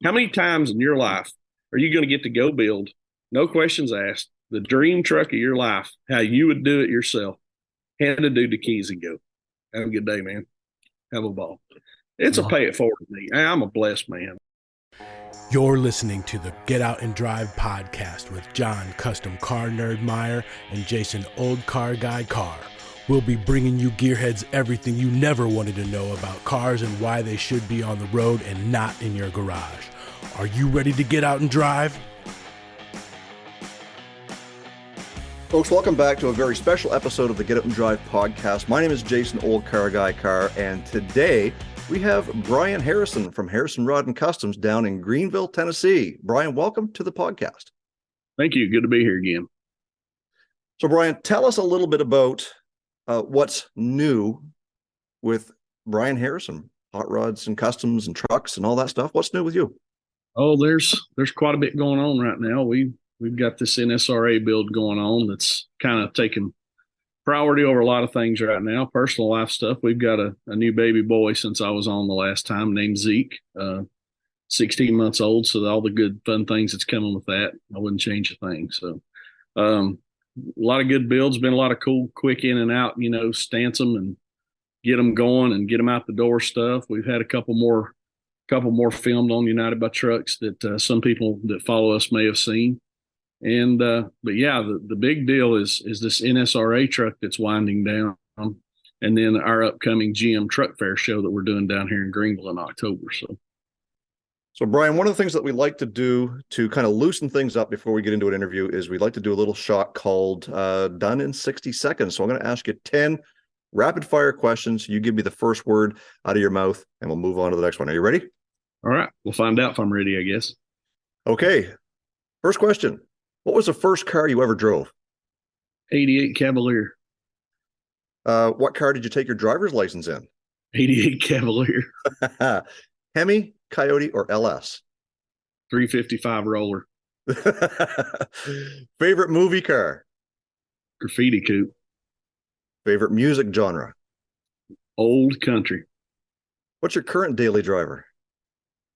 How many times in your life are you going to get to go build, no questions asked, the dream truck of your life, how you would do it yourself, hand a dude the keys and go? Have a good day, man. Have a ball. It's a Well, pay it forward to me. I'm a blessed man. you're listening to the Get Out and Drive podcast with John, custom car nerd Meyer, and Jason, old car guy Carr. We'll be bringing you gearheads everything you never wanted to know about cars and why they should be on the road and not in your garage. Are you ready to get out and drive? Folks, welcome back to a very special episode of the Get Out and Drive podcast. My name is Jason, old car guy Carr, and today we have Brian Harrison from Harrison Rod and Customs down in Greenville, Tennessee. Brian, welcome to the podcast. Thank you. Good to be here again. So, Brian, tell us a little bit about what's new with Brian Harrison, hot rods and customs and trucks and all that stuff. What's new with you? Oh, there's quite a bit going on right now. We've got this NSRA build going on that's kind of taking priority over a lot of things right now. Personal life stuff. We've got a new baby boy since I was on the last time, named Zeke, 16 months old. So all the good fun things that's coming with that, I wouldn't change a thing. So a lot of good builds, been a lot of cool, quick in and out, stance them and get them going and get them out the door stuff. We've had a couple more filmed on United by Trucks that some people that follow us may have seen. And but yeah, the big deal is this NSRA truck that's winding down, and then our upcoming GM Truck Fair show that we're doing down here in Greenville in October. So, Brian, one of the things that we like to do to kind of loosen things up before we get into an interview is we like to do a little shot called Done in 60 Seconds. So I'm going to ask you 10 rapid fire questions. You give me the first word out of your mouth, and we'll move on to the next one. Are you ready? All right, we'll find out if I'm ready, I guess. Okay. First question. What was the first car you ever drove? 88 Cavalier. What car did you take your driver's license in? 88 Cavalier. Hemi, Coyote, or LS? 355 Roller. Favorite movie car? Graffiti Coupe. Favorite music genre? Old Country. What's your current daily driver?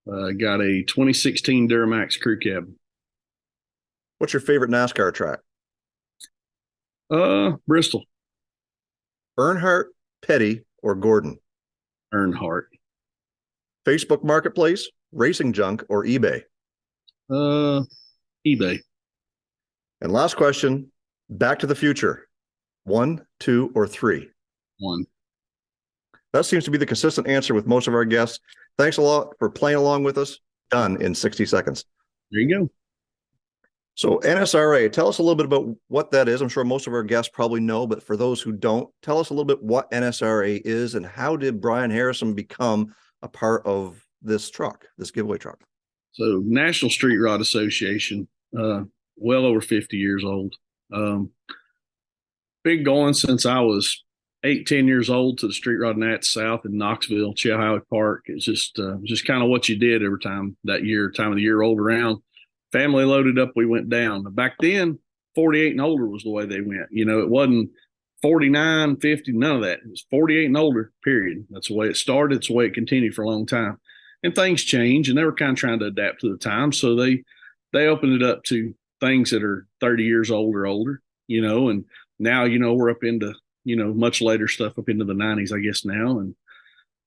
Got a 2016 Duramax Crew Cab. What's your favorite NASCAR track? Bristol. Earnhardt, Petty, or Gordon? Earnhardt. Facebook Marketplace, Racing Junk, or eBay? eBay. And last question, Back to the Future. 1, 2, or 3? 1. That seems to be the consistent answer with most of our guests. Thanks a lot for playing along with us. Done in 60 seconds. There you go. So NSRA, tell us a little bit about what that is. I'm sure most of our guests probably know, but for those who don't, tell us a little bit what NSRA is and how did Brian Harrison become a part of this truck, this giveaway truck? So National Street Rod Association, well over 50 years old. Been going since I was 10 years old to the Street Rod Nats South in Knoxville, Highway Park. It's just kind of what you did every time of the year rolled around. Family loaded up, we went down. Back then, 48 and older was the way they went. It wasn't 49, 50, none of that. It was 48 and older, period. That's the way it started. It's the way it continued for a long time. And things change, and they were kind of trying to adapt to the time. So they opened it up to things that are 30 years old or older, and now, we're up into, much later stuff up into the 90s, I guess now.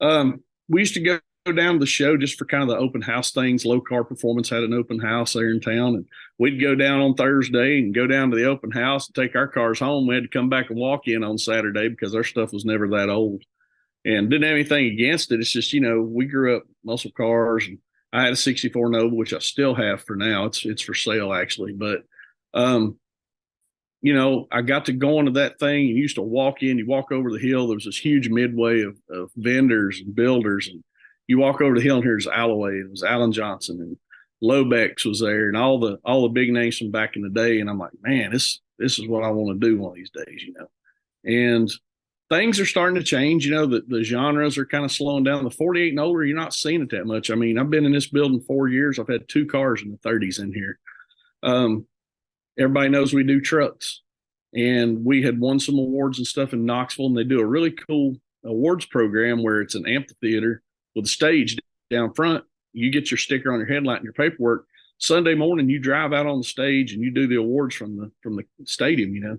And we used to go down to the show just for kind of the open house things. Low Car Performance had an open house there in town, and we'd go down on Thursday and go down to the open house and take our cars home. We had to come back and walk in on Saturday because our stuff was never that old and didn't have anything against it. It's just, we grew up muscle cars, and I had a 64 Nova, which I still have for now. It's for sale actually. But, I got to go into that thing and used to walk in, you walk over the hill. There was this huge midway of vendors and builders, and you walk over the hill and here's Alloway. It was Alan Johnson and Lobex was there, and all the big names from back in the day. And I'm like, man, this is what I want to do one of these days, And things are starting to change. The genres are kind of slowing down. The 48 and older, you're not seeing it that much. I mean, I've been in this building 4 years. I've had 2 cars in the 30s in here. Everybody knows we do trucks, and we had won some awards and stuff in Knoxville, and they do a really cool awards program where it's an amphitheater with a stage down front, you get your sticker on your headlight and your paperwork. Sunday morning, you drive out on the stage and you do the awards from the stadium, you know.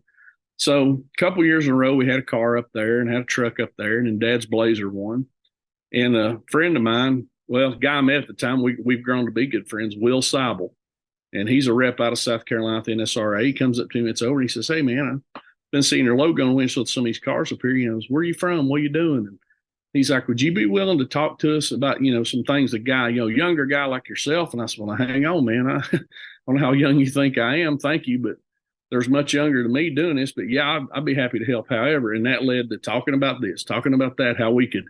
So a couple years in a row, we had a car up there and had a truck up there, and then Dad's Blazer won. And a friend of mine, well, guy I met at the time, we've grown to be good friends, Will Seibel. And he's a rep out of South Carolina at the NSRA. He comes up to me, it's over, and he says, "Hey, man, I've been seeing your logo on the windshield of some of these cars up here. You know, where are you from? What are you doing?" And he's like, "Would you be willing to talk to us about, you know, some things, the guy, you know, younger guy like yourself?" And I said, "Well, hang on, man. I don't know how young you think I am. Thank you, but there's much younger than me doing this. But yeah, I'd be happy to help however." And that led to talking about this, talking about that, how we could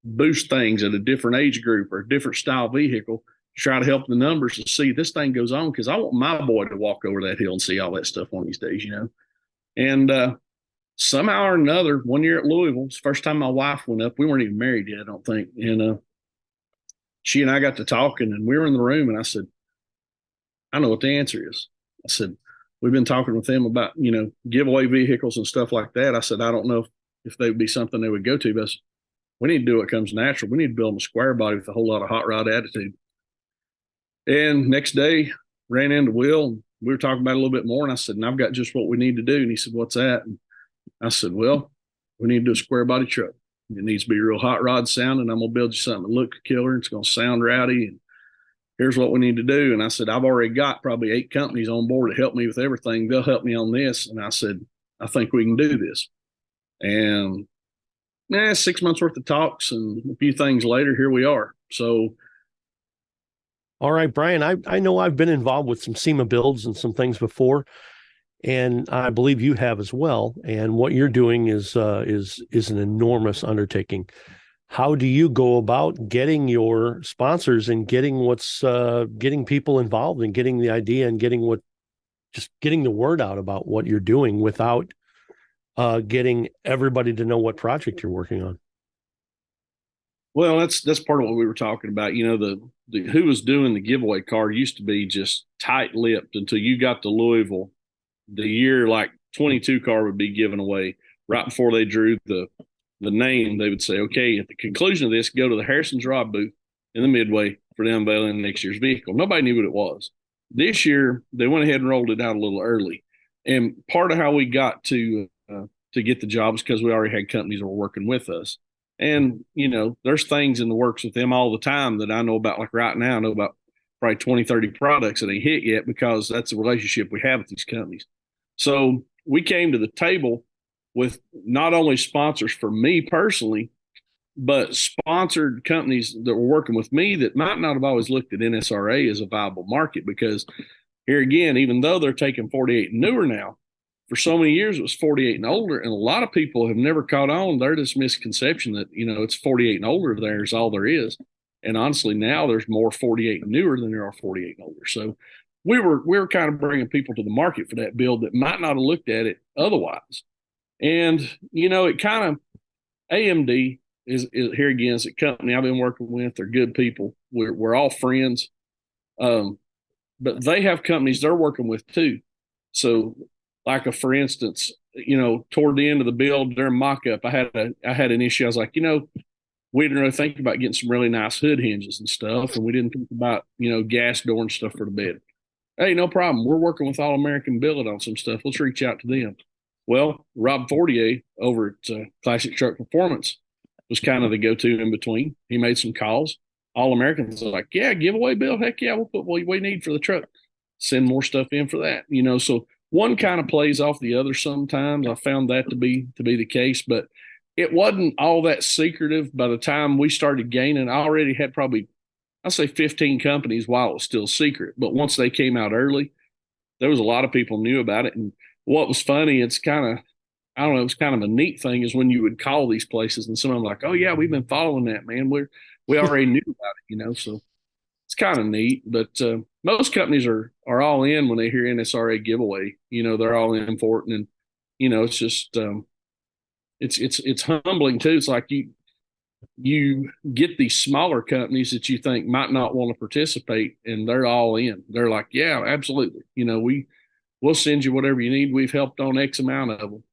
boost things at a different age group or a different style vehicle, try to help the numbers to see this thing goes on, because I want my boy to walk over that hill and see all that stuff one of these days, you know. And somehow or another, one year at Louisville, it's the first time my wife went up. We weren't even married yet, I don't think. And she and I got to talking, and we were in the room, and I said, "I know what the answer is." I said, "We've been talking with them about, you know, giveaway vehicles and stuff like that." I said, "I don't know if they would be something they would go to, but we need to do what comes natural. We need to build them a square body with a whole lot of hot rod attitude." And next day, ran into Will, and we were talking about it a little bit more. And I said, "And I've got just what we need to do." And he said, "What's that?" And I said, "Well, we need to do a square body truck. It needs to be real hot rod sounding. I'm going to build you something that looks killer. It's going to sound rowdy. And here's what we need to do." And I said, "I've already got probably 8 companies on board to help me with everything. They'll help me on this." And I said, "I think we can do this." And 6 months worth of talks and a few things later, here we are. So, all right, Brian, I know I've been involved with some SEMA builds and some things before, and I believe you have as well. And what you're doing is an enormous undertaking. How do you go about getting your sponsors and getting getting people involved and getting the idea and getting the word out about what you're doing without getting everybody to know what project you're working on? well, that's part of what we were talking about. You know, the who was doing the giveaway car used to be just tight-lipped until you got to Louisville. The year like 22 car would be given away right before they drew the name. They would say, "Okay, at the conclusion of this, go to the Harrison's Rod booth in the Midway for the unveiling of next year's vehicle." Nobody knew what it was. This year, they went ahead and rolled it out a little early. And part of how we got to get the job is because we already had companies that were working with us. And, you know, there's things in the works with them all the time that I know about. Like right now, I know about probably 20, 30 products that ain't hit yet, because that's the relationship we have with these companies. So we came to the table with not only sponsors for me personally, but sponsored companies that were working with me that might not have always looked at NSRA as a viable market. Because here again, even though they're taking 48 and newer now, for so many years it was 48 and older, and a lot of people have never caught on. There's this misconception that, you know, it's 48 and older there's all there is. And honestly, now there's more 48 and newer than there are 48 and older. So we were kind of bringing people to the market for that build that might not have looked at it otherwise. And, you know, it kind of, AMD is here again, is a company I've been working with. They're good people. We're all friends. But they have companies they're working with too. So like for instance, you know, toward the end of the build during mock-up, I had an issue. I was like, you know, we didn't really think about getting some really nice hood hinges and stuff. And we didn't think about, you know, gas door and stuff for the bed. Hey, no problem. We're working with All American Billet on some stuff. Let's reach out to them. Well, Rob Fortier over at Classic Truck Performance was kind of the go-to in between. He made some calls. All Americans are like, "Yeah, giveaway bill. Heck yeah, we'll put what we need for the truck. Send more stuff in for that." You know, so one kind of plays off the other sometimes. I found that to be the case, but it wasn't all that secretive. By the time we started gaining, I already had probably, I'd say 15 companies while it was still secret. But once they came out early, there was a lot of people knew about it. And what was funny, it's kind of, I don't know, it was kind of a neat thing is when you would call these places and some of them like, "Oh yeah, we've been following that, man. We already knew about it," you know, so it's kind of neat. But most companies are all in when they hear NSRA giveaway. You know, they're all in for it. And, you know, it's just, it's humbling too. It's like you get these smaller companies that you think might not want to participate, and they're all in. They're like, "Yeah, absolutely. You know, we'll send you whatever you need. We've helped on X amount of them."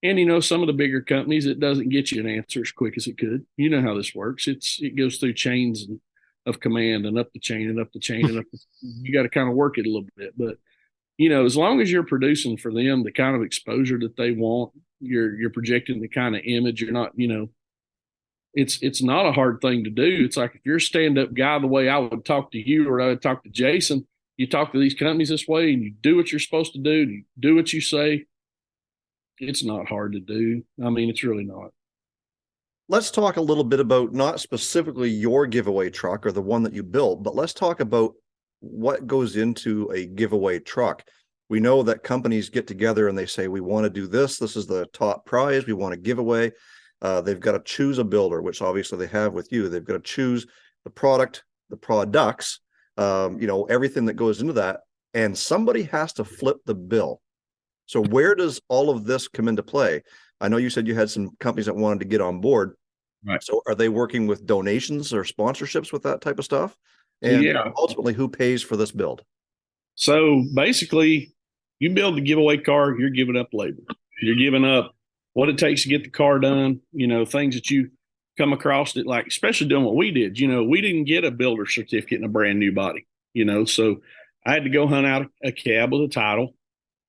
And, you know, some of the bigger companies, it doesn't get you an answer as quick as it could. You know how this works. It goes through chains and of command and up the chain and up the chain and up. You got to kind of work it a little bit, but as long as you're producing for them the kind of exposure that they want, you're projecting the kind of image. You're not, it's not a hard thing to do. It's like if you're a stand-up guy, the way I would talk to you or I would talk to Jason, you talk to these companies this way and you do what you're supposed to do, and you do what you say. It's not hard to do. I mean, it's really not. Let's talk a little bit about not specifically your giveaway truck or the one that you built, but let's talk about what goes into a giveaway truck. We know that companies get together and they say, we want to do this. This is the top prize. We want a giveaway. They've got to choose a builder, which obviously they have with you. They've got to choose the product, the products, everything that goes into that. And somebody has to flip the bill. So where does all of this come into play? I know you said you had some companies that wanted to get on board. Right. So are they working with donations or sponsorships with that type of stuff? And ultimately, who pays for this build? So basically, you build the giveaway car, you're giving up labor. You're giving up what it takes to get the car done, things that you come across that, like, especially doing what we did. We didn't get a builder certificate in a brand new body, so I had to go hunt out a cab with a title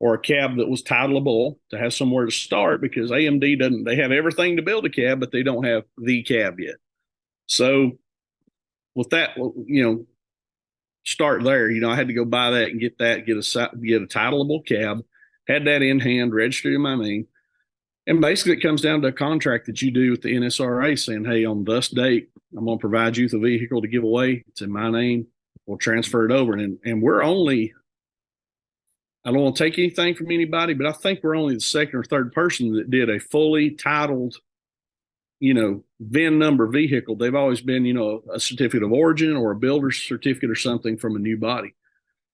or a cab that was titleable to have somewhere to start, because AMD they have everything to build a cab, but they don't have the cab yet. So with that, start there. I had to go buy that and get a titleable cab, had that in hand, registered in my name. And basically it comes down to a contract that you do with the NSRA saying, hey, on this date, I'm going to provide you with a vehicle to give away. It's in my name. We'll transfer it over. And we're only, I don't want to take anything from anybody, but I think we're only the second or third person that did a fully titled, VIN number vehicle. They've always been, a certificate of origin or a builder's certificate or something from a new body.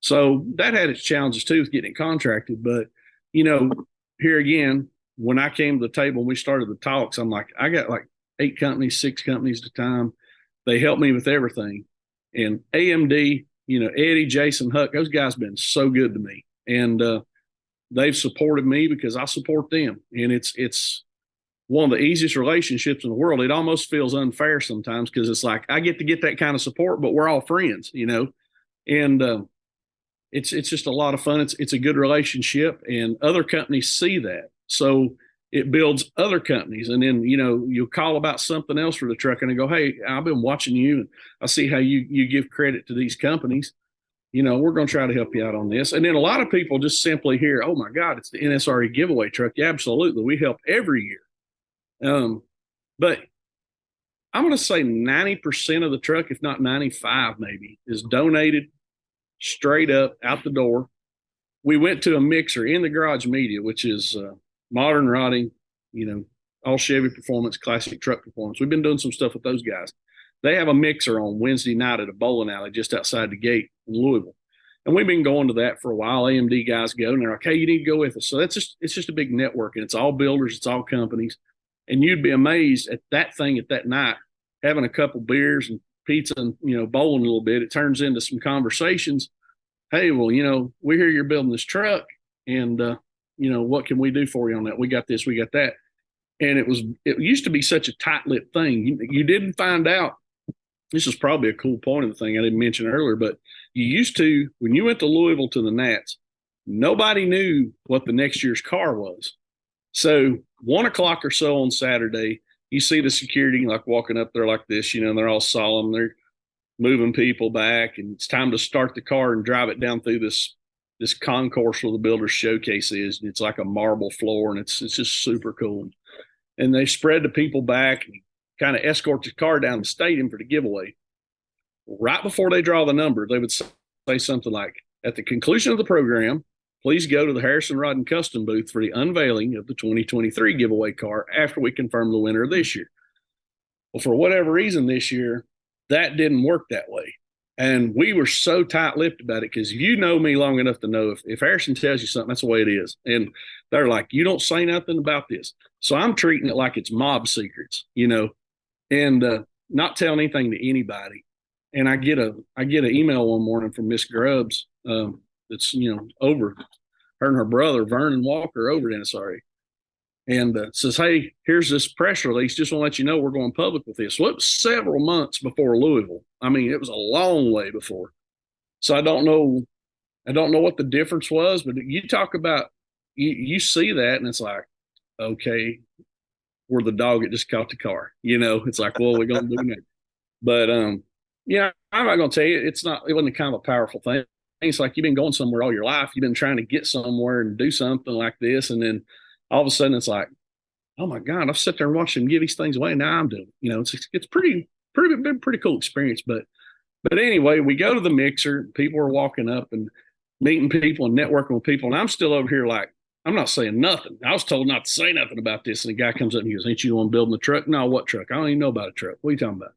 So that had its challenges too with getting it contracted. But, here again, when I came to the table and we started the talks, I'm like, I got like 6 companies at a time. They helped me with everything. And AMD, Eddie, Jason, Huck, those guys have been so good to me. And they've supported me because I support them. And it's one of the easiest relationships in the world. It almost feels unfair sometimes because it's like I get to get that kind of support, but we're all friends, and it's just a lot of fun. It's a good relationship, and other companies see that. So it builds other companies. And then, you'll call about something else for the truck and they go, hey, I've been watching you and I see how you give credit to these companies. We're going to try to help you out on this. And then a lot of people just simply hear, oh my God, it's the NSRA giveaway truck. Yeah, absolutely. We help every year. But I'm going to say 90% of the truck, if not 95 maybe, is donated straight up out the door. We went to a mixer in the garage media, which is modern rotting, all Chevy performance, classic truck performance. We've been doing some stuff with those guys. They have a mixer on Wednesday night at a bowling alley just outside the gate in Louisville. And we've been going to that for a while. AMD guys go and they're like, hey, you need to go with us. So it's just a big network, and it's all builders, it's all companies. And you'd be amazed at that thing at that night, having a couple beers and pizza and, bowling a little bit. It turns into some conversations. Hey, well, we hear you're building this truck and, what can we do for you on that? We got this, we got that. And it used to be such a tight-lipped thing. You didn't find out. This is probably a cool point of the thing I didn't mention earlier, but you used to, when you went to Louisville to the Nats, nobody knew what the next year's car was. So 1 o'clock or so on Saturday, you see the security like walking up there like this, they're all solemn. They're moving people back, and it's time to start the car and drive it down through this concourse where the builder's showcase is. And it's like a marble floor, and it's just super cool. And they spread the people back and kind of escort the car down the stadium for the giveaway. Right before they draw the number, they would say something like, at the conclusion of the program, please go to the Harrison Rod and Custom booth for the unveiling of the 2023 giveaway car after we confirm the winner this year. Well, for whatever reason this year, that didn't work that way. And we were so tight-lipped about it because you know me long enough to know if Harrison tells you something, that's the way it is. And they're like, you don't say nothing about this. So I'm treating it like it's mob secrets, and not telling anything to anybody. And I get an email one morning from Miss Grubbs that's, over her and her brother, Vernon Walker, over at NSRA. and says, "Hey, here's this press release. Just want to let you know we're going public with this." Well, it was several months before Louisville. I mean, it was a long way before. So I don't know what the difference was, but you talk about you see that, and it's like, okay, we're the dog that just caught the car. It's like, well, we're gonna do next. But yeah, I'm not gonna tell you it wasn't kind of a powerful thing. It's like you've been going somewhere all your life. You've been trying to get somewhere and do something like this, and then all of a sudden it's like, oh my God, I've sat there and watched them give these things away. Now I'm doing, it's been pretty cool experience. But anyway, we go to the mixer. People are walking up and meeting people and networking with people, and I'm still over here like, I'm not saying nothing. I was told not to say nothing about this, and the guy comes up and he goes, "Ain't you the one building the truck?" "No, what truck? I don't even know about a truck. What are you talking about?"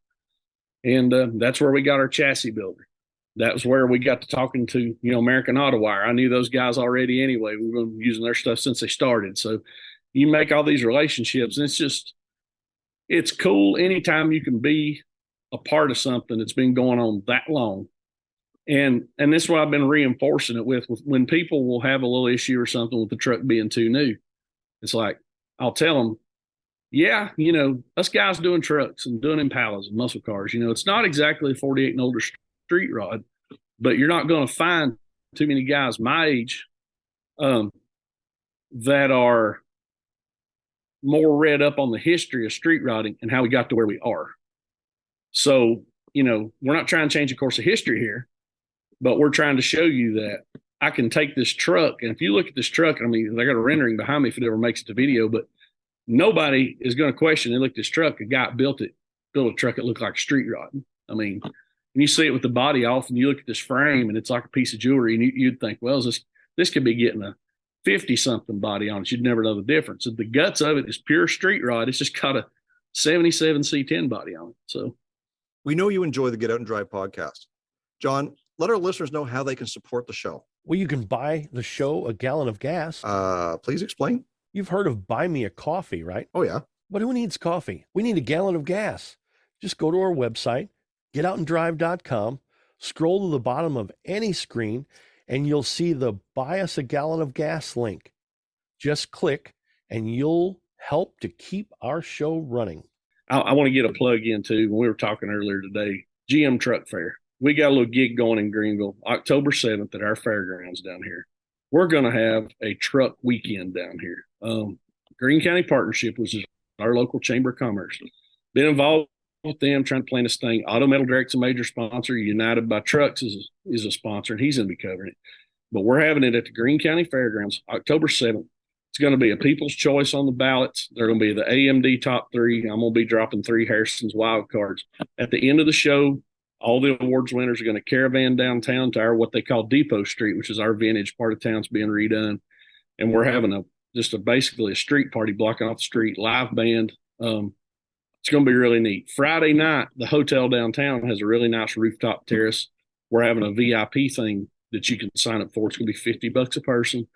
And that's where we got our chassis builder. That was where we got to talking to, American Auto Wire. I knew those guys already anyway. We've been using their stuff since they started. So you make all these relationships, and it's cool anytime you can be a part of something that's been going on that long. And this is what I've been reinforcing it with when people will have a little issue or something with the truck being too new. It's like, I'll tell them, yeah, us guys doing trucks and doing Impalas and muscle cars, it's not exactly a 48 and older street rod, but you're not going to find too many guys my age that are more read up on the history of street rodding and how we got to where we are. So, we're not trying to change the course of history here, but we're trying to show you that I can take this truck. And if you look at this truck, I mean, they got a rendering behind me if it ever makes it to video, but nobody is going to question. They look at this truck, a guy built a truck that looked like a street rod. I mean, and you see it with the body off and you look at this frame and it's like a piece of jewelry, and you'd think, well, this could be getting a 50 something body on it. You'd never know the difference. The guts of it is pure street rod. It's just got a 77 C10 body on it. So we know you enjoy the Get Out and Drive podcast. John, let our listeners know how they can support the show. Well, you can buy the show a gallon of gas. Please explain. You've heard of Buy Me a Coffee, right? Oh, yeah. But who needs coffee? We need a gallon of gas. Just go to our website, getoutanddrive.com, scroll to the bottom of any screen, and you'll see the Buy Us a Gallon of Gas link. Just click, and you'll help to keep our show running. I want to get a plug in, too. When we were talking earlier today, GM Truck Fair. We got a little gig going in Greenville, October 7th at our fairgrounds down here. We're going to have a truck weekend down here. Greene County Partnership, which is our local chamber of commerce, been involved with them trying to plan this thing. Auto Metal Direct's a major sponsor. United by Trucks is a sponsor, and he's going to be covering it. But we're having it at the Greene County Fairgrounds, October 7th. It's going to be a people's choice on the ballots. They're going to be the AMD top 3. I'm going to be dropping 3 Harrison's wild cards. At the end of the show, all the awards winners are going to caravan downtown to our what they call Depot Street, which is our vintage part of town's being redone. And we're having basically a street party blocking off the street, live band. It's going to be really neat. Friday night, the hotel downtown has a really nice rooftop terrace. We're having a VIP thing that you can sign up for. It's going to be $50 a person.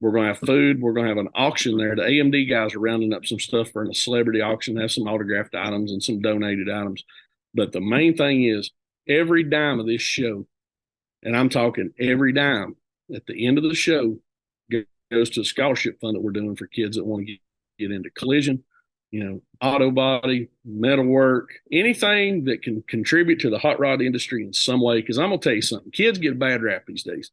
We're going to have food. We're going to have an auction there. The AMD guys are rounding up some stuff for a celebrity auction, have some autographed items and some donated items. But the main thing is every dime of this show, and I'm talking every dime, at the end of the show goes to a scholarship fund that we're doing for kids that want to get into collision, auto body, metal work, anything that can contribute to the hot rod industry in some way. Because I'm going to tell you something, kids get a bad rap these days.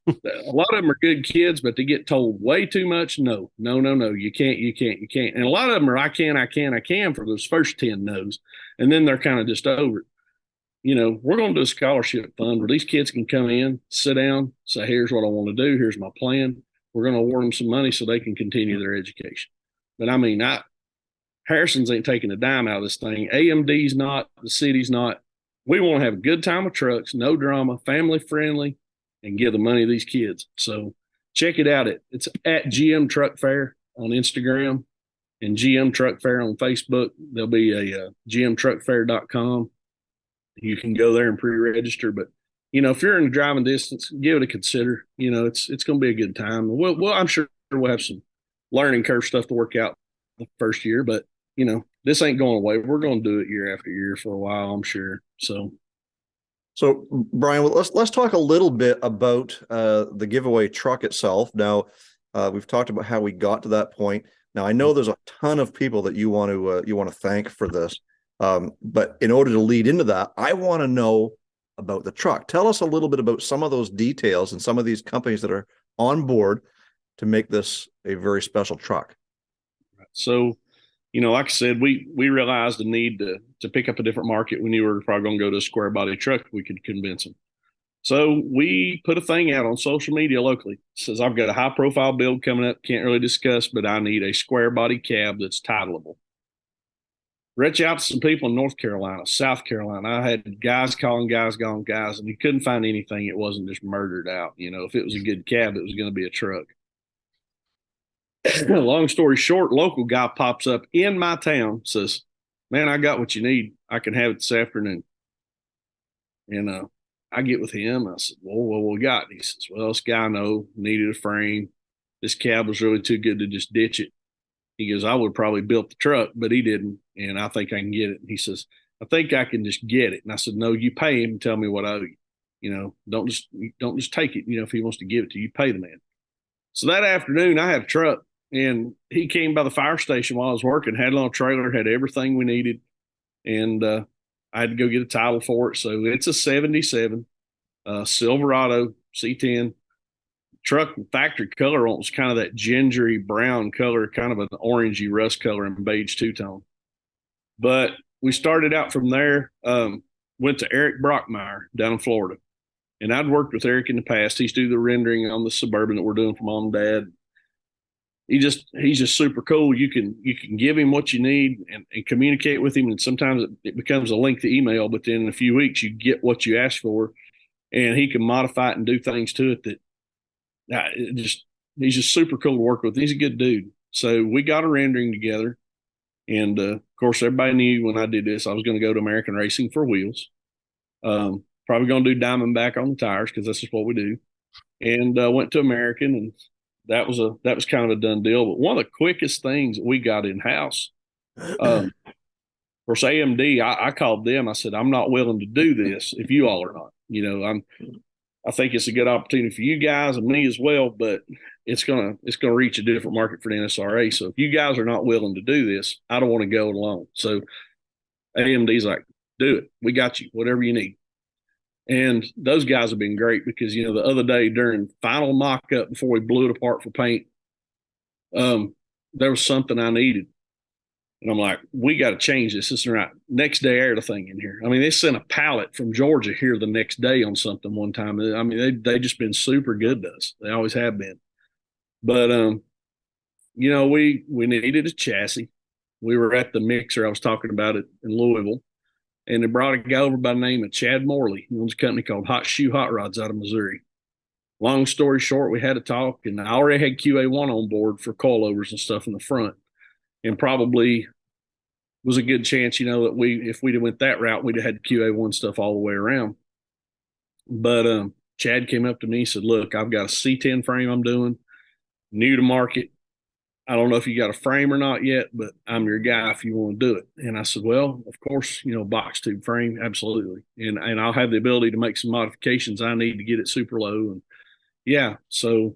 A lot of them are good kids, but they get told way too much. No, you can't. And a lot of them are, I can for those first 10 no's. And then they're kind of just over it. We're going to do a scholarship fund where these kids can come in, sit down, say, here's what I want to do. Here's my plan. We're going to award them some money so they can continue their education. But I mean, Harrison's ain't taking a dime out of this thing. AMD's not, the city's not. We want to have a good time with trucks, no drama, family friendly, and give the money to these kids. So check it out. It's at GM Truck Fair on Instagram and GM Truck Fair on Facebook. There'll be a gmtruckfair.com. You can go there and pre-register. But, if you're in the driving distance, give it a consider. It's going to be a good time. Well, I'm sure we'll have some learning curve stuff to work out the first year, but, this ain't going away. We're going to do it year after year for a while, I'm sure. So Brian, let's talk a little bit about the giveaway truck itself. Now, we've talked about how we got to that point. Now, I know there's a ton of people that you want to thank for this, but in order to lead into that, I want to know about the truck. Tell us a little bit about some of those details and some of these companies that are on board to make this a very special truck. So, like I said, we realized the need to pick up a different market. We knew we were probably going to go to a square body truck if we could convince them. So we put a thing out on social media locally. It says, I've got a high profile build coming up, can't really discuss, but I need a square body cab that's titleable. Reach out to some people in North Carolina, South Carolina. I had guys calling guys, and you couldn't find anything. It wasn't just murdered out. If it was a good cab, it was going to be a truck. Long story short, local guy pops up in my town, says, man, I got what you need. I can have it this afternoon. And I get with him. I said, well, what we got? He says, well, this guy I know needed a frame. This cab was really too good to just ditch it. He goes, I would probably built the truck, but he didn't. And I think I can get it. And he says, I think I can just get it. And I said, no, you pay him and tell me what I owe you. Don't just take it. If he wants to give it to you, pay the man. So that afternoon I had a truck, and he came by the fire station while I was working, had it on a trailer, had everything we needed. And I had to go get a title for it. So it's a 77 Silverado C10 truck. Factory color on it was kind of that gingery brown color, kind of an orangey rust color and beige two-tone. But we started out from there, went to Eric Brockmeyer down in Florida. And I'd worked with Eric in the past. He's do the rendering on the Suburban that we're doing for Mom and Dad. He's just super cool. You can give him what you need and communicate with him. And sometimes it becomes a lengthy email, but then in a few weeks you get what you asked for, and he can modify it and do things to it that he's just super cool to work with. He's a good dude. So we got a rendering together. And of course, everybody knew when I did this, I was going to go to American Racing for wheels. Probably going to do Diamondback on the tires because that's just what we do. And went to American, and that was kind of a done deal. But one of the quickest things that we got in house, of course, AMD, I called them. I said, I'm not willing to do this if you all are not. I think it's a good opportunity for you guys and me as well, but it's gonna reach a different market for the NSRA. So if you guys are not willing to do this, I don't want to go alone. So AMD's like, do it. We got you, whatever you need. And those guys have been great because, the other day during final mock-up before we blew it apart for paint, there was something I needed. And I'm like, we got to change this. This is right. Next day, I aired a thing in here. I mean, they sent a pallet from Georgia here the next day on something one time. I mean, they just been super good to us. They always have been. But, we needed a chassis. We were at the mixer. I was talking about it in Louisville. And they brought a guy over by the name of Chad Morley. He owns a company called Hot Shoe Hot Rods out of Missouri. Long story short, we had a talk, and I already had QA1 on board for coilovers and stuff in the front. And probably was a good chance, that if we'd have went that route, we'd have had QA1 stuff all the way around. But Chad came up to me and said, look, I've got a C10 frame I'm doing, new to market. I don't know if you got a frame or not yet, but I'm your guy if you want to do it. And I said, well, of course, box tube frame, absolutely. And I'll have the ability to make some modifications I need to get it super low. And yeah, so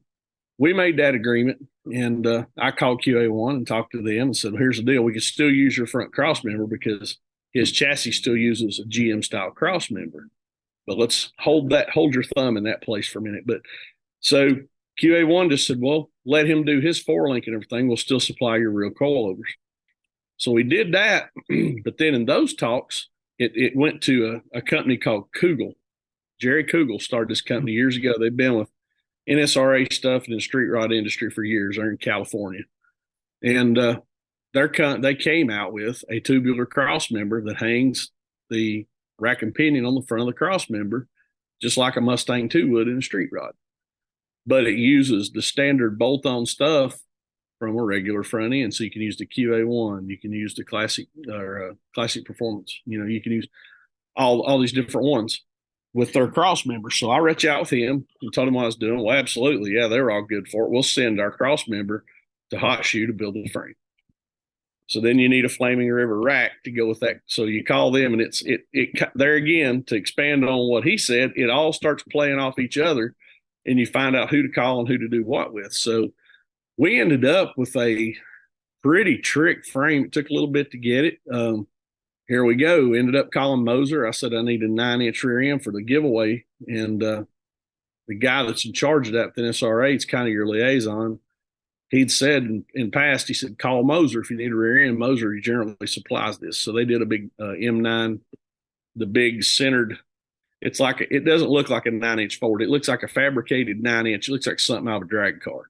we made that agreement. And I called QA1 and talked to them and said, well, here's the deal. We can still use your front cross member because his chassis still uses a GM style cross member. But let's hold your thumb in that place for a minute. But so QA1 just said, well, let him do his 4-link and everything. We'll still supply your real coilovers. So we did that. But then in those talks, it went to a company called Kugel. Jerry Kugel started this company years ago. They've been with NSRA stuff in the street rod industry for years. They're in California. And they came out with a tubular cross member that hangs the rack and pinion on the front of the cross member, just like a Mustang 2 would in a street rod. But it uses the standard bolt-on stuff from a regular front end. So you can use the QA1, you can use the classic performance. You can use all these different ones with their cross members. So I reached out with him and told him what I was doing. Well, absolutely. Yeah, they're all good for it. We'll send our cross member to Hot Shoe to build the frame. So then you need a Flaming River rack to go with that. So you call them, and it there again, to expand on what he said, it all starts playing off each other, and you find out who to call and who to do what with. So we ended up with a pretty trick frame. It took a little bit to get it. Here we go. Ended up calling Moser. I said I need a 9-inch rear end for the giveaway. And the guy that's in charge of that with NSRA, it's kind of your liaison. He'd said in past, he said, call Moser if you need a rear end. Moser generally supplies this. So they did a big M9, the big centered. It's like, it doesn't look like a 9-inch Ford. It looks like a fabricated 9-inch. It looks like something out of a drag car.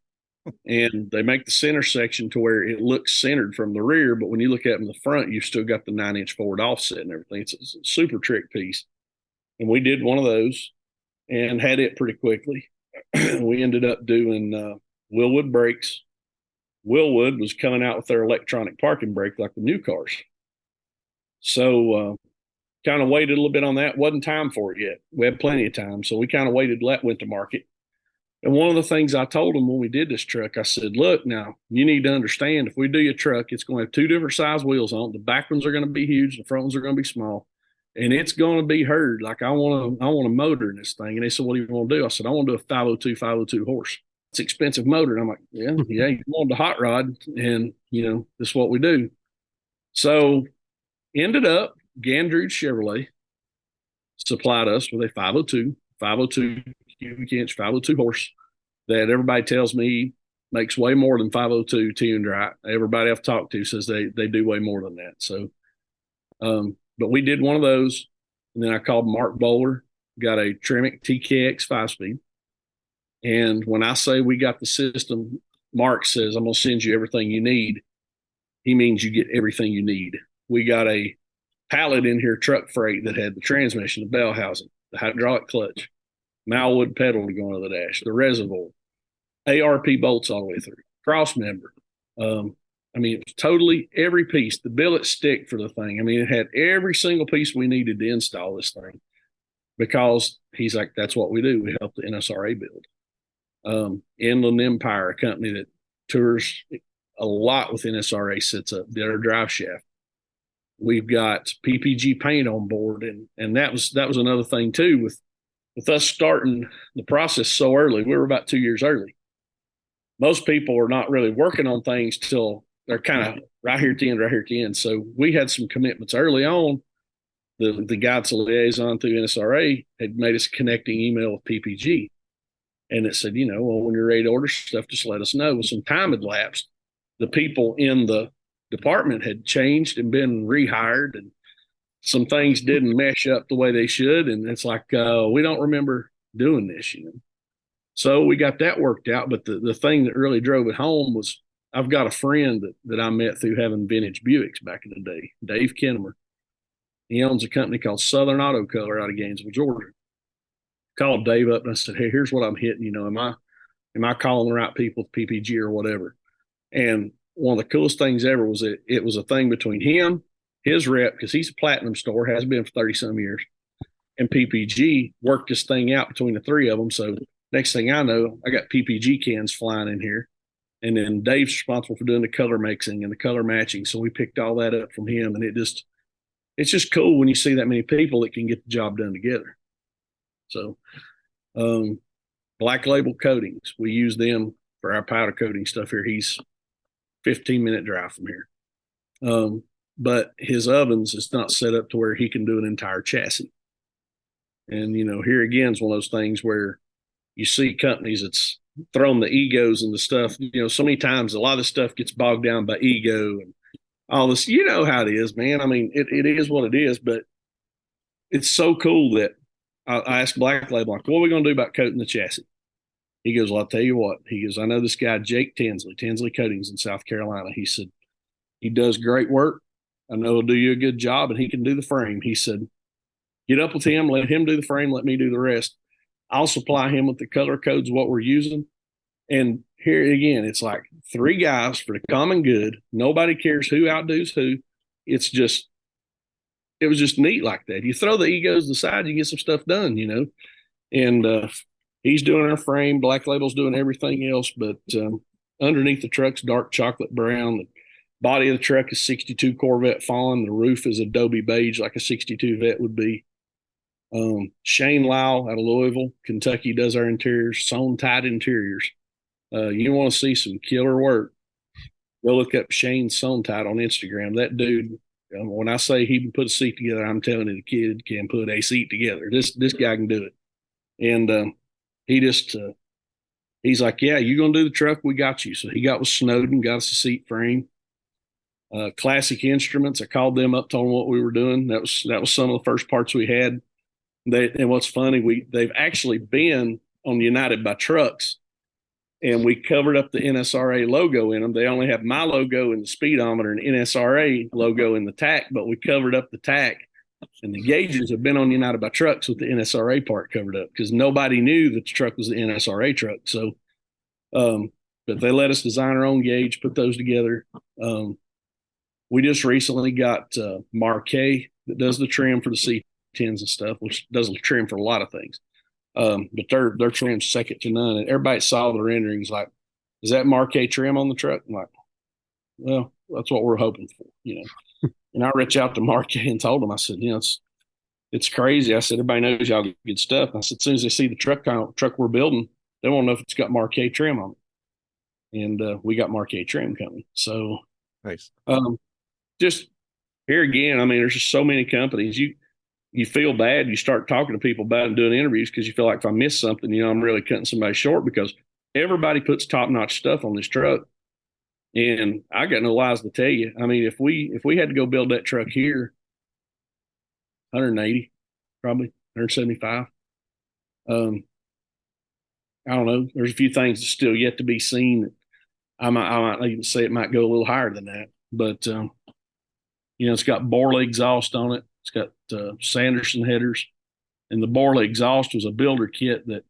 And they make the center section to where it looks centered from the rear. But when you look at it in the front, you've still got the 9-inch Ford offset and everything. It's a super trick piece. And we did one of those and had it pretty quickly. We ended up doing Willwood brakes. Willwood was coming out with their electronic parking brake like the new cars. So kind of waited a little bit on that. Wasn't time for it yet. We had plenty of time. So we kind of waited till that went to market. And one of the things I told them when we did this truck, I said, look, now you need to understand if we do your truck, it's going to have 2 different size wheels on it. The back ones are going to be huge. The front ones are going to be small. And it's going to be heard. Like I want a motor in this thing. And they said, what do you want to do? I said, I want to do a 502 horse. It's an expensive motor. And I'm like, yeah, you want the hot rod. And, this is what we do. So ended up, Gandrude Chevrolet supplied us with a 502 cubic inch, 502 horse that everybody tells me makes way more than 502 tuned right. Everybody I've talked to says they do way more than that. So, but we did one of those. And then I called Mark Bowler, got a Tremec TKX 5-speed. And when I say we got the system, Mark says, I'm going to send you everything you need. He means you get everything you need. We got a pallet in here, truck freight, that had the transmission, the bell housing, the hydraulic clutch, Malwood pedal to go on the dash, the reservoir, ARP bolts all the way through, cross member. It was totally every piece, the billet stick for the thing. It had every single piece we needed to install this thing because he's like, that's what we do. We help the NSRA build. Inland Empire, a company that tours a lot with NSRA, sits up their drive shaft. We've got PPG paint on board, and that was another thing too with us starting the process so early. We were about 2 years early. Most people are not really working on things till they're kind of right here at the end. So we had some commitments early on. The guy that's a liaison through NSRA had made us a connecting email with PPG. And it said, when you're ready to order stuff, just let us know. Well, some time had lapsed. The people in the department had changed and been rehired, and some things didn't mesh up the way they should. And it's like, we don't remember doing this, So we got that worked out. But the thing that really drove it home was I've got a friend that I met through having vintage Buicks back in the day, Dave Kinnemer. He owns a company called Southern Auto Color out of Gainesville, Georgia. Called Dave up and I said, hey, here's what I'm hitting. Am I calling the right people with PPG or whatever? And one of the coolest things ever was it was a thing between him, his rep, because he's a platinum store, has been for 30 some years, and PPG worked this thing out between the three of them. So next thing I know, I got PPG cans flying in here. And then Dave's responsible for doing the color mixing and the color matching. So we picked all that up from him. And it's just cool when you see that many people that can get the job done together. So Black Label Coatings, we use them for our powder coating stuff here. He's 15-minute drive from here. But his ovens is not set up to where he can do an entire chassis. And, here again is one of those things where you see companies that's thrown the egos and the stuff, so many times a lot of stuff gets bogged down by ego and all this, how it is, man. It is what it is, but it's so cool that I asked Black Label, like, what are we going to do about coating the chassis? He goes, well, I'll tell you what. He goes, I know this guy, Jake Tinsley Coatings in South Carolina. He said, he does great work. I know he'll do you a good job, and he can do the frame. He said, get up with him, let him do the frame, let me do the rest. I'll supply him with the color codes, what we're using. And here again, it's like 3 guys for the common good. Nobody cares who outdoes who. It was just neat like that. You throw the egos aside, you get some stuff done, And he's doing our frame. Black Label's doing everything else. But underneath the truck's dark chocolate brown. The body of the truck is 62 Corvette Fawn. The roof is Adobe beige like a 62 Vet would be. Shane Lyle out of Louisville, Kentucky does our interiors, sewn tight interiors. You want to see some killer work. Go look up Shane Sontide on Instagram. That dude, when I say he can put a seat together, I'm telling you, the kid can put a seat together. This guy can do it. And he just he's like, yeah, you gonna do the truck? We got you. So he got with Snowden, got us a seat frame. Classic Instruments. I called them up, told them what we were doing. That was some of the first parts we had. And what's funny, they've actually been on United by Trucks, and we covered up the NSRA logo in them. They only have my logo in the speedometer and NSRA logo in the tack, but we covered up the tack. And the gauges have been on United by Trucks with the NSRA part covered up because nobody knew that the truck was the NSRA truck. So, but they let us design our own gauge, put those together. We just recently got Marquet that does the trim for the C10s and stuff, which does the trim for a lot of things. But their trim's second to none. And everybody saw the renderings like, is that Marquet trim on the truck? I'm like, well, that's what we're hoping for, you know. And I reached out to Marquet and told him, I said, you know, it's crazy. I said, everybody knows y'all get good stuff. And I said, as soon as they see the truck we're building, they won't know if it's got Marquet trim on it. And we got Marquet trim coming. So nice. Just here again, I mean, there's just so many companies. You feel bad. You start talking to people about it and doing interviews because you feel like if I miss something, you know, I'm really cutting somebody short because everybody puts top-notch stuff on this truck. And I got no lies to tell you. I mean, if we had to go build that truck here, 180, probably 175. I don't know. There's a few things that's still yet to be seen. I might even say it might go a little higher than that. But you know, it's got Borley exhaust on it. It's got Sanderson headers, and the Borley exhaust was a builder kit that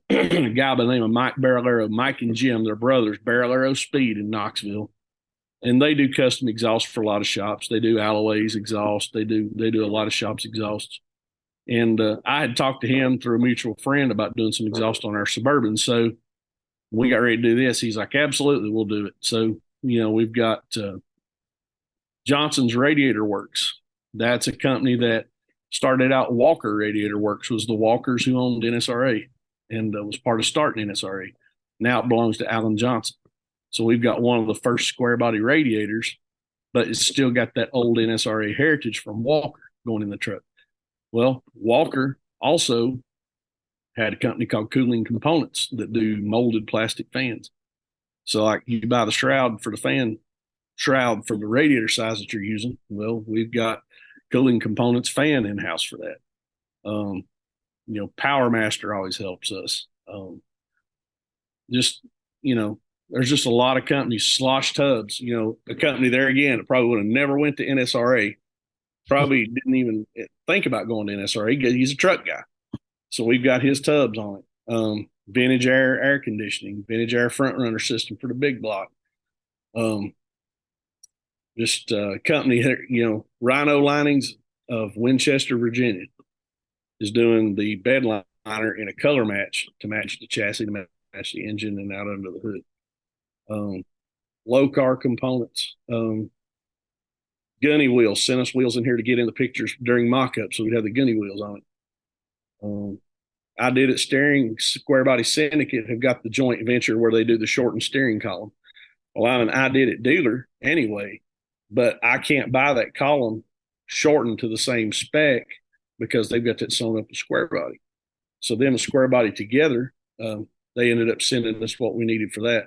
a guy by the name of Mike Barrelero, Mike and Jim, their brothers, Barrelero Speed in Knoxville, and they do custom exhaust for a lot of shops. They do Alloys exhaust. They do a lot of shops exhausts. And I had talked to him through a mutual friend about doing some exhaust on our Suburban. So when we got ready to do this, he's like, absolutely, we'll do it. So, you know, we've got Johnson's Radiator Works. That's a company that started out. Walker Radiator Works was the Walkers who owned NSRA and was part of starting NSRA. Now it belongs to Alan Johnson. So we've got one of the first square body radiators, but it's still got that old NSRA heritage from Walker going in the truck. Well, Walker also had a company called Cooling Components that do molded plastic fans. So like you buy the shroud for the fan shroud for the radiator size that you're using. Well, we've got Cooling Components fan in-house for that. You know, Power Master always helps us. Just, you know, there's just a lot of companies. Slosh Tubs, you know, a company there again, it probably would have never went to NSRA. Probably didn't even think about going to NSRA. He's a truck guy. So we've got his tubs on it. Vintage air conditioning, Vintage Air front runner system for the big block. Just a company, you know, Rhino Linings of Winchester, Virginia is doing the bed liner in a color match to match the chassis, to match the engine and out under the hood. Low car components. Gunny wheels, sent us wheels in here to get in the pictures during mock-up, so we'd have the gunny wheels on it. I did it steering. Square Body Syndicate have got the joint venture where they do the shortened steering column. Well, I'm an I did it dealer anyway, but I can't buy that column shortened to the same spec because they've got that sewn up with Square Body. So then the Square Body together, they ended up sending us what we needed for that.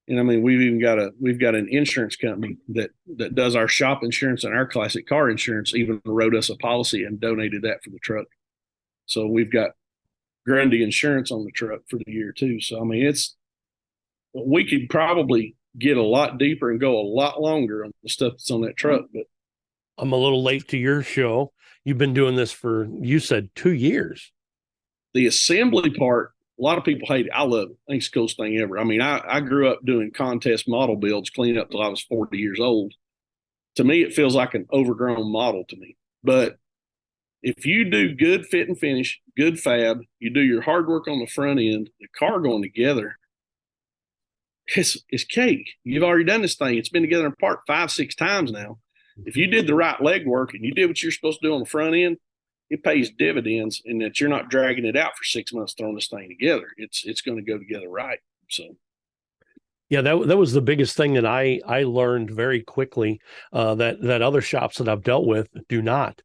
And I mean, we've got an insurance company that does our shop insurance and our classic car insurance, even wrote us a policy and donated that for the truck. So we've got Grundy insurance on the truck for the year too. So, I mean, we could probably get a lot deeper and go a lot longer on the stuff that's on that truck. But I'm a little late to your show. You've been doing this for, you said 2 years. The assembly part, a lot of people hate it. I love it. I think it's the coolest thing ever. I mean, I grew up doing contest model builds clean up till I was 40 years old. To me, it feels like an overgrown model to me. But if you do good fit and finish, good fab, you do your hard work on the front end, the car going together, it's cake. You've already done this thing. It's been together apart 5-6 times now. If you did the right legwork and you did what you're supposed to do on the front end, it pays dividends in that you're not dragging it out for 6 months throwing this thing together. It's going to go together right. So, Yeah, that was the biggest thing that I learned very quickly, that other shops that I've dealt with do not.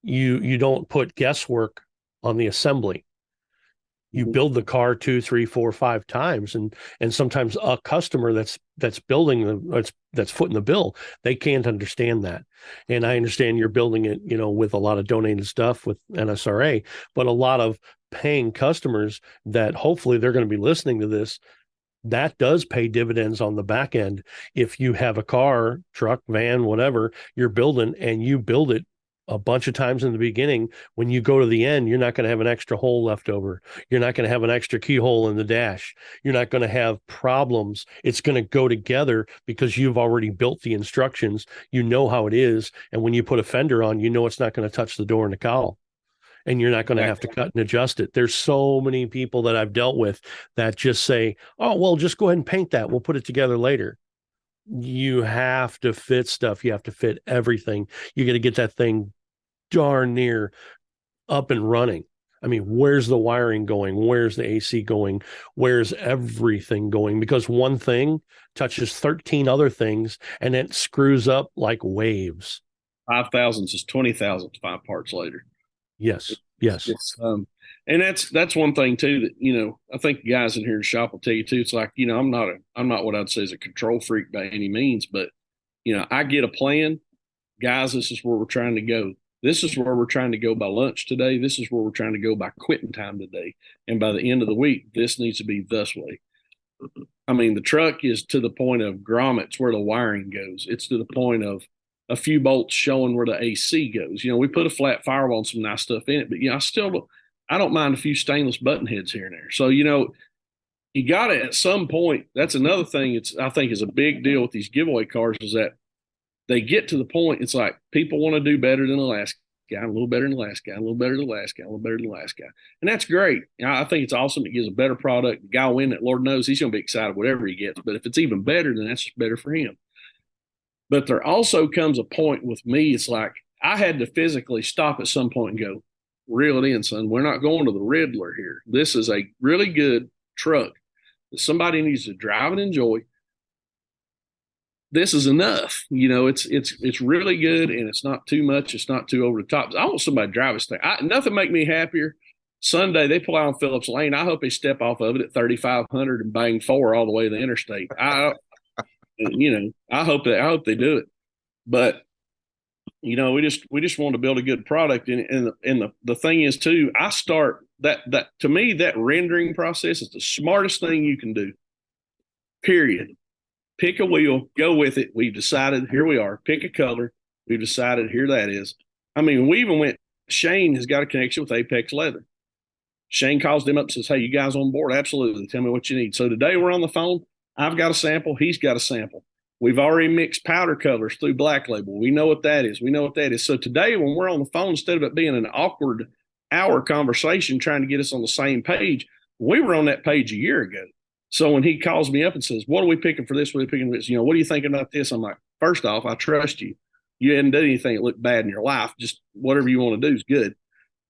You don't put guesswork on the assembly. You Mhm. build the car 2, 3, 4, 5 times, and sometimes a customer that's building that's footing the bill, they can't understand that. And I understand you're building it, with a lot of donated stuff with NSRA, but a lot of paying customers that hopefully they're going to be listening to this, that does pay dividends on the back end. If you have a car, truck, van, whatever you're building, and you build it a bunch of times in the beginning, when you go to the end, you're not going to have an extra hole left over. You're not going to have an extra keyhole in the dash. You're not going to have problems. It's going to go together because you've already built the instructions. You know how it is. And when you put a fender on, you know it's not going to touch the door and the cowl, and you're not going to have to cut and adjust it. There's so many people that I've dealt with that just say, "Oh, well, just go ahead and paint that. We'll put it together later." You have to fit stuff. You have to fit everything. You got to get that thing darn near up and running. I mean, where's the wiring going? Where's the AC going? Where's everything going? Because one thing touches 13 other things, and it screws up like waves. 5,000 is 20,000 5 parts later. Yes. Yes. And that's one thing too that, I think the guys in here in the shop will tell you too. It's like, I'm not what I'd say is a control freak by any means, but I get a plan. Guys, this is where we're trying to go. This is where we're trying to go by lunch today. This is where we're trying to go by quitting time today. And by the end of the week, this needs to be this way. I mean, the truck is to the point of grommets where the wiring goes. It's to the point of a few bolts showing where the AC goes. We put a flat firewall and some nice stuff in it, but I don't mind a few stainless button heads here and there. So, you got to, at some point, that's another thing I think is a big deal with these giveaway cars, is that they get to the point, it's like people want to do better than the last guy, a little better than the last guy, a little better than the last guy, a little better than the last guy. And that's great. I think it's awesome. It gives a better product. The guy winning it, Lord knows he's going to be excited whatever he gets. But if it's even better, then that's just better for him. But there also comes a point with me, it's like I had to physically stop at some point and go, reel it in, son. We're not going to the Riddler here. This is a really good truck that somebody needs to drive and enjoy. This is enough. It's really good, and it's not too much. It's not too over the top. I want somebody to drive this thing. Nothing make me happier. Sunday they pull out on Phillips Lane. I hope they step off of it at 3,500 and bang 4 all the way to the interstate. I hope they do it. But we just want to build a good product, and the thing is too, I start that to me, that rendering process is the smartest thing you can do. Period. Pick a wheel, go with it. We've decided, here we are. Pick a color. We've decided, here that is. I mean, we even went, Shane has got a connection with Apex Leather. Shane calls them up and says, "Hey, you guys on board?" "Absolutely. Tell me what you need." So today we're on the phone. I've got a sample. He's got a sample. We've already mixed powder colors through Black Label. We know what that is. So today when we're on the phone, instead of it being an awkward hour conversation trying to get us on the same page, we were on that page a year ago. So when he calls me up and says, "What are we picking for this? What are we picking for this? What are you thinking about this?" I'm like, first off, I trust you. You hadn't done anything that looked bad in your life. Just whatever you want to do is good.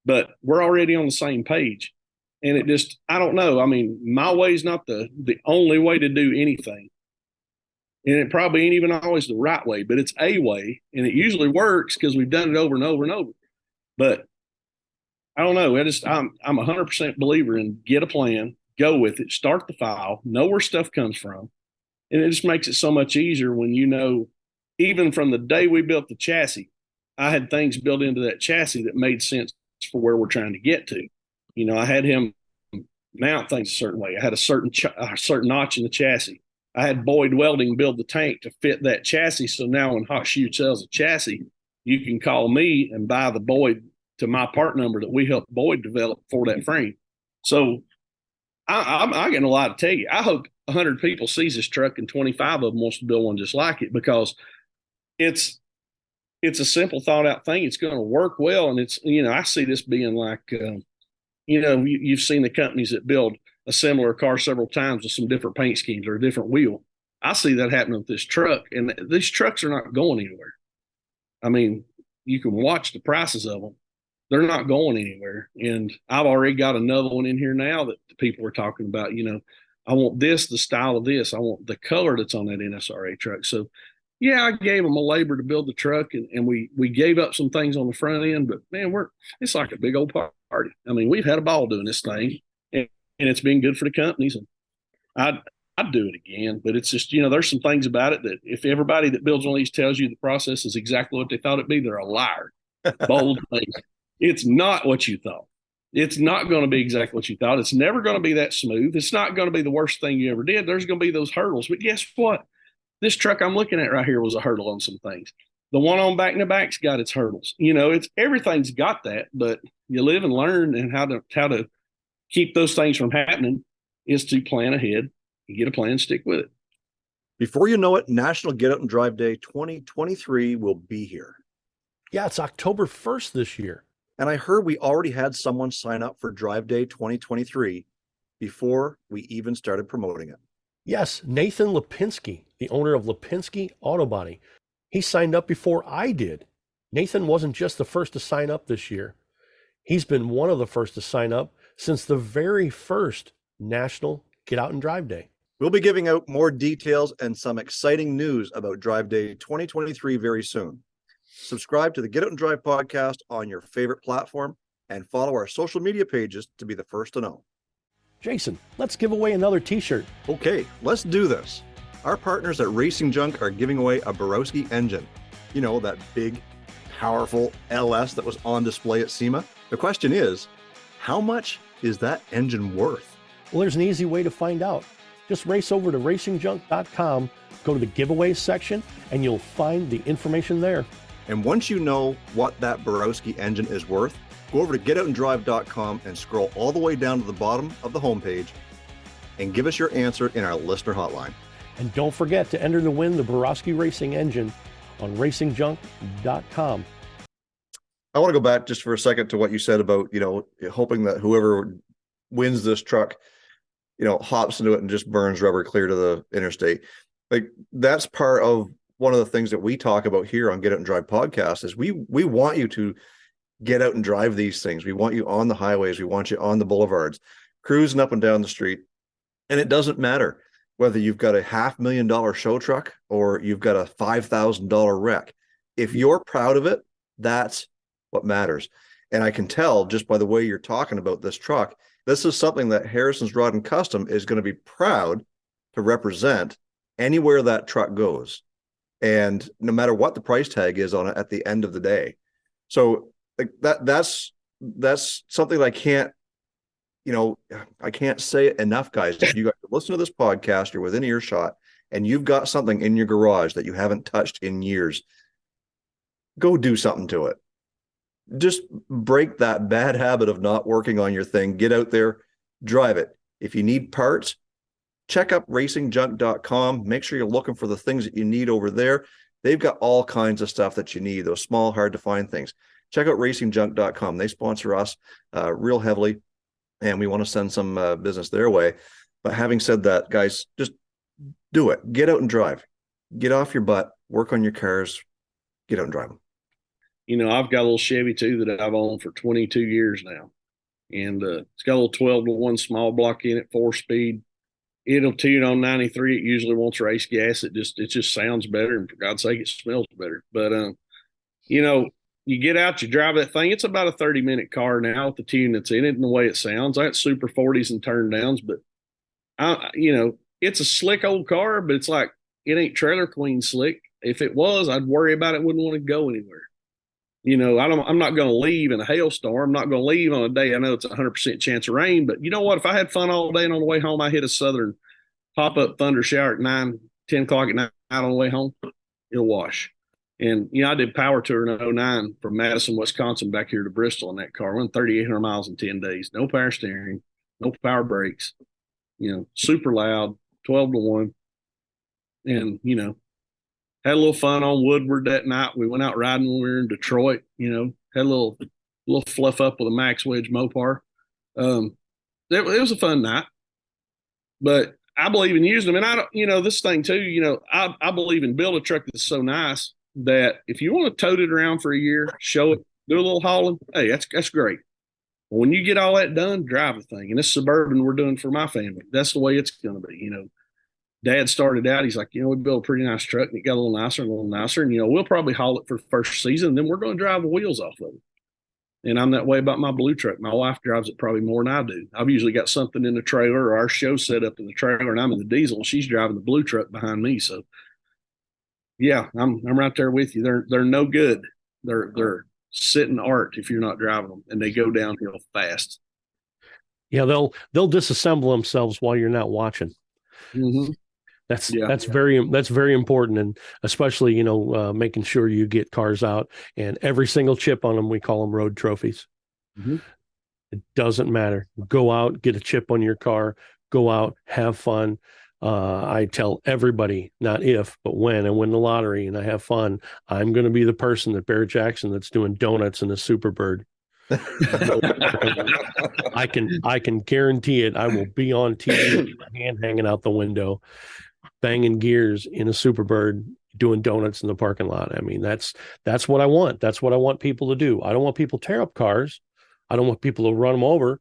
But we're already on the same page. And it just, I don't know. I mean, my way is not the only way to do anything. And it probably ain't even always the right way, but it's a way. And it usually works because we've done it over and over and over. But I don't know. I'm 100% believer in get a plan, go with it, start the file, know where stuff comes from. And it just makes it so much easier when even from the day we built the chassis, I had things built into that chassis that made sense for where we're trying to get to. I had him mount things a certain way. I had a certain notch in the chassis. I had Boyd Welding build the tank to fit that chassis. So now when Hot Shoe sells a chassis, you can call me and buy the Boyd to my part number that we helped Boyd develop for that frame. So I'm getting a lot to tell you. I hope 100 people sees this truck and 25 of them wants to build one just like it, because it's a simple thought out thing. It's going to work well. And it's, I see this being like, you've seen the companies that build a similar car several times with some different paint schemes or a different wheel. I see that happening with this truck, and these trucks are not going anywhere. I mean, you can watch the prices of them. They're not going anywhere. And I've already got another one in here now that the people are talking about, I want this, the style of this. I want the color that's on that NSRA truck. So, yeah, I gave them a labor to build the truck, and we gave up some things on the front end. But man, it's like a big old party. I mean, we've had a ball doing this thing, and it's been good for the companies. And I'd do it again. But it's just, there's some things about it that if everybody that builds one of these tells you the process is exactly what they thought it'd be, they're a liar. Bold things. It's not what you thought. It's not going to be exactly what you thought. It's never going to be that smooth. It's not going to be the worst thing you ever did. There's going to be those hurdles. But guess what? This truck I'm looking at right here was a hurdle on some things. The one on back in the back's got its hurdles. It's everything's got that, but you live and learn, and how to keep those things from happening is to plan ahead and get a plan, stick with it. Before you know it, National Get Out and Drive Day 2023 will be here. Yeah, it's October 1st this year. And I heard we already had someone sign up for Drive Day 2023 before we even started promoting it. Yes, Nathan Lipinski, the owner of Lipinski Auto Body. He signed up before I did. Nathan wasn't just the first to sign up this year. He's been one of the first to sign up since the very first National Get Out and Drive Day. We'll be giving out more details and some exciting news about Drive Day 2023 very soon. Subscribe to the Get Out and Drive podcast on your favorite platform and follow our social media pages to be the first to know. Jason, let's give away another t-shirt. Okay, let's do this. Our partners at Racing Junk are giving away a Borowski engine. You know, that big, powerful LS that was on display at SEMA. The question is, how much is that engine worth? Well, there's an easy way to find out. Just race over to racingjunk.com, go to the giveaways section, and you'll find the information there. And once you know what that Borowski engine is worth, go over to getoutanddrive.com and scroll all the way down to the bottom of the homepage and give us your answer in our listener hotline. And don't forget to enter to win the Borowski Racing engine on racingjunk.com. I want to go back just for a second to what you said about, hoping that whoever wins this truck, hops into it and just burns rubber clear to the interstate. Like, that's part of one of the things that we talk about here on Get Out and Drive podcast is we want you to get out and drive these things. We want you on the highways. We want you on the boulevards, cruising up and down the street. And it doesn't matter whether you've got a $500,000 show truck or you've got a $5,000 wreck. If you're proud of it, that's what matters. And I can tell just by the way you're talking about this truck, this is something that Harrison's Rod and Custom is going to be proud to represent anywhere that truck goes. And no matter what the price tag is on it at the end of the day. So like that's something that I can't say it enough, guys. If you guys listen to this podcast, you're within earshot and you've got something in your garage that you haven't touched in years, go do something to it. Just break that bad habit of not working on your thing. Get out there, drive it. If you need parts, check up racingjunk.com. Make sure you're looking for the things that you need over there. They've got all kinds of stuff that you need, those small, hard to find things. Check out racingjunk.com. They sponsor us real heavily, and we want to send some business their way. But having said that, guys, just do it. Get out and drive. Get off your butt. Work on your cars. Get out and drive them. I've got a little Chevy too that I've owned for 22 years now. And it's got a little 12-to-1 small block in it, 4-speed. It'll tune on 93. It usually wants race gas. It just sounds better. And for God's sake, it smells better. But, you get out, you drive that thing. It's about a 30-minute car now with the tune that's in it and the way it sounds. I got super 40s and turn downs, but it's a slick old car, but it's like, it ain't trailer queen slick. If it was, I'd worry about it. Wouldn't want to go anywhere. I'm not going to leave in a hailstorm. I'm not going to leave on a day I know it's a 100% chance of rain. But you know what? If I had fun all day and on the way home, I hit a southern pop-up thunder shower at 9, 10 o'clock at night on the way home, it'll wash. And, I did power tour in 2009 from Madison, Wisconsin, back here to Bristol in that car. Went 3,800 miles in 10 days. No power steering, no power brakes, super loud, 12-to-1. And, had a little fun on Woodward that night. We went out riding when we were in Detroit, had a little fluff up with a Max Wedge Mopar. It was a fun night. But I believe in using them. And I don't, this thing too, I believe in build a truck that's so nice that if you want to tote it around for a year, show it, do a little hauling, hey, that's great. When you get all that done, drive the thing. And this Suburban we're doing for my family. That's the way it's going to be. You know, Dad started out, he's like, you know, we built a pretty nice truck and it got a little nicer and a little nicer. And, you know, we'll probably haul it for first season and then we're going to drive the wheels off of it. And I'm that way about my blue truck. My wife drives it probably more than I do. I've usually got something in the trailer or our show set up in the trailer and I'm in the diesel and she's driving the blue truck behind me. So yeah, I'm right there with you. They're no good. They're sitting art if you're not driving them and they go downhill fast. Yeah, they'll disassemble themselves while you're not watching. Mm-hmm. That's very important, and especially, you know, making sure you get cars out and every single chip on them. We call them road trophies. Mm-hmm. It doesn't matter. Go out, get a chip on your car. Go out, have fun. I tell everybody, not if, but when I win the lottery and I have fun, I'm going to be the person at Bear Jackson that's doing donuts in a Superbird. I can guarantee it. I will be on TV with my hand hanging out the window, banging gears in a Superbird, doing donuts in the parking lot. I mean, that's what I want. That's what I want people to do. I don't want people to tear up cars. I don't want people to run them over.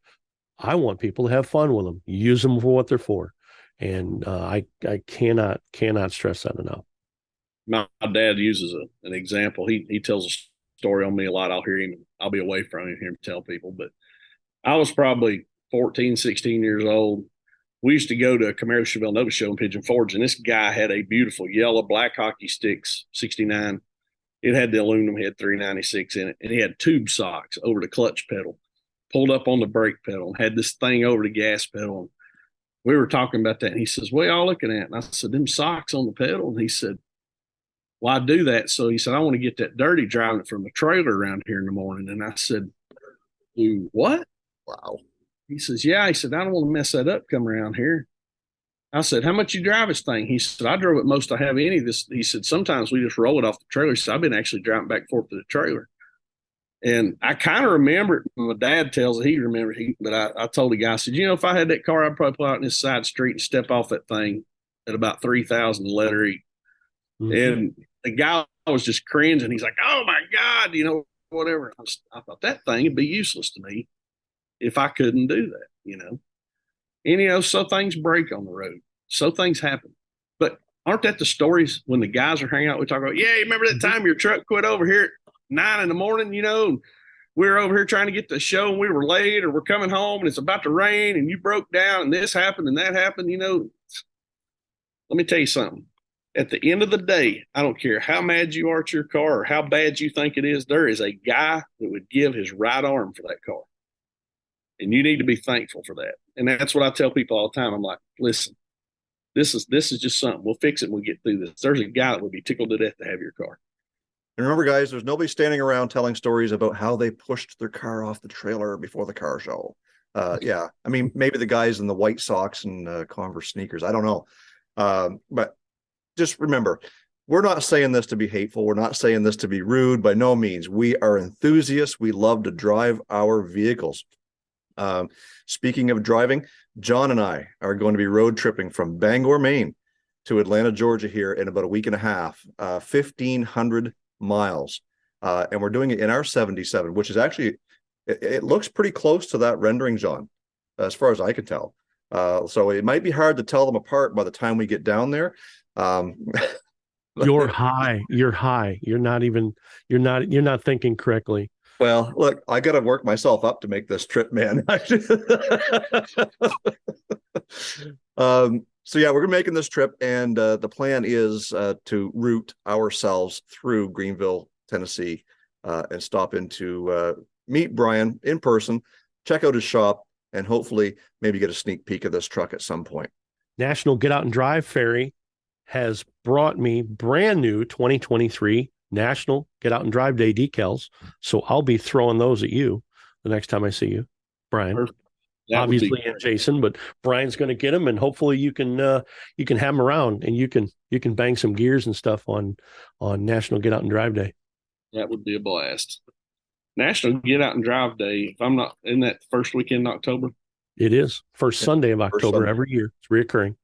I want people to have fun with them, use them for what they're for. And I cannot stress that enough. My dad uses an example. He tells a story on me a lot. I'll hear him. I'll be away from him, hear him tell people. But I was probably 14, 16 years old. We used to go to a Camaro Chevelle Nova show in Pigeon Forge, and this guy had a beautiful yellow black hockey sticks 69. It had the aluminum head 396 in it, and he had tube socks over the clutch pedal, pulled up on the brake pedal, and had this thing over the gas pedal. And we were talking about that, and he says, "What y'all looking at?" And I said, "Them socks on the pedal." And he said, "Well, I do that." So he said, "I want to get that dirty driving it from the trailer around here in the morning." And I said, "Do what?" Wow. He says, "Yeah." He said, "I don't want to mess that up coming around here." I said, "How much you drive this thing?" He said, "I drove it most I have any of this." He said, "Sometimes we just roll it off the trailer." He said, "I've been actually driving back and forth to the trailer." And I kind of remember it. My dad tells it he remembered it, but I told the guy, I said, "You know, if I had that car, I'd probably pull out in this side street and step off that thing at about 3,000 and let her eat." Mm-hmm. And the guy was just cringing. He's like, "Oh my God," you know, whatever. I thought that thing would be useless to me if I couldn't do that, you know. And, you know, so things break on the road. So things happen. But aren't that the stories when the guys are hanging out? We talk about, "Yeah, remember that time your truck quit over here at 9 a.m, you know, and we were over here trying to get the show and we were late, or we're coming home and it's about to rain and you broke down and this happened and that happened." You know, let me tell you something. At the end of the day, I don't care how mad you are at your car or how bad you think it is, there is a guy that would give his right arm for that car. And you need to be thankful for that. And that's what I tell people all the time. I'm like, listen, this is just something. We'll fix it and we'll get through this. There's a guy that would be tickled to death to have your car. And remember, guys, there's nobody standing around telling stories about how they pushed their car off the trailer before the car show. Yeah, I mean, maybe the guys in the white socks and Converse sneakers. I don't know. But just remember, we're not saying this to be hateful. We're not saying this to be rude. By no means. We are enthusiasts. We love to drive our vehicles. Speaking of driving, John and I are going to be road tripping from Bangor, Maine to Atlanta, Georgia here in about a week and a half, 1,500 miles. And we're doing it in our 77, which is actually, it looks pretty close to that rendering, John, as far as I can tell. So it might be hard to tell them apart by the time we get down there. You're high. You're not thinking correctly. Well, look, I got to work myself up to make this trip, man. So yeah, we're making this trip, and the plan is to route ourselves through Greenville, Tennessee, and stop into meet Brian in person, check out his shop, and hopefully maybe get a sneak peek of this truck at some point. National Get Out and Drive Ferry has brought me brand new 2023 National Get Out and Drive Day decals. So I'll be throwing those at you the next time I see you, Brian. Obviously, and Jason, but Brian's going to get them, and hopefully you can have them around, and you can bang some gears and stuff on National Get Out and Drive Day. That would be a blast. National Get Out and Drive Day. If I'm not in that first weekend in October, it is first Sunday of October Sunday. Every year. It's reoccurring.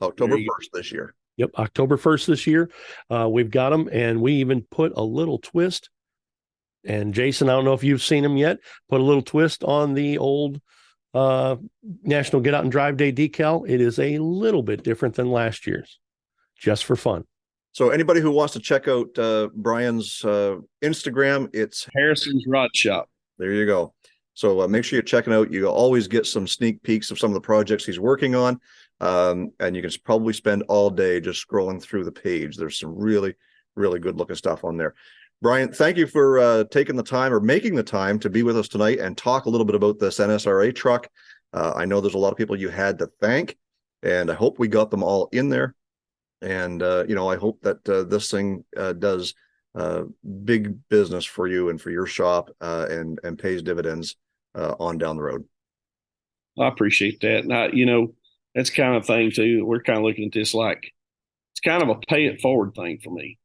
October 1st this year. Yep, October 1st this year. We've got them, and we even put a little twist And Jason, I don't know if you've seen them yet, put a little twist on the old National Get Out and Drive Day decal. It is a little bit different than last year's, just for fun. So anybody who wants to check out Brian's Instagram, it's Harrison's Rod Shop. There you go. So make sure you're checking out. You always get some sneak peeks of some of the projects he's working on. And you can probably spend all day just scrolling through the page. There's some really, really good looking stuff on there. Brian, thank you for taking the time or making the time to be with us tonight and talk a little bit about this NSRA truck. I know there's a lot of people you had to thank, and I hope we got them all in there. And, I hope that this thing does big business for you and for your shop and pays dividends on down the road. I appreciate that. And that's kind of thing too. We're kind of looking at this like it's kind of a pay it forward thing for me.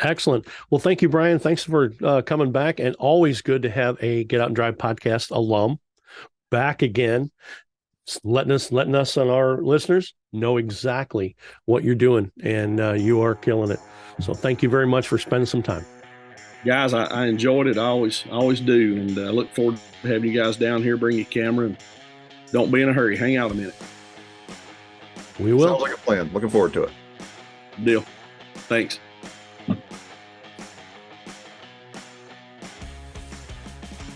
Excellent. Well, thank you, Brian. Thanks for coming back, and always good to have a Get Out and Drive podcast alum back again, letting us and our listeners know exactly what you're doing, and you are killing it. So thank you very much for spending some time. Guys, I enjoyed it. I always do, and I look forward to having you guys down here. Bring your camera, and don't be in a hurry. Hang out a minute. We will. Sounds like a plan. Looking forward to it. Deal. Thanks.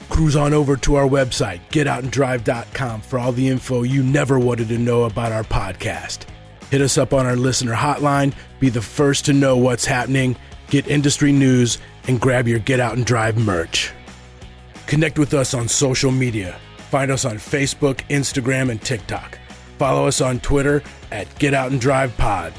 Cruise on over to our website, getoutanddrive.com, for all the info you never wanted to know about our podcast. Hit us up on our listener hotline, be the first to know what's happening, get industry news, and grab your Get Out and Drive merch. Connect with us on social media. Find us on Facebook, Instagram, and TikTok. Follow us on Twitter at Get Out and Drive Pod.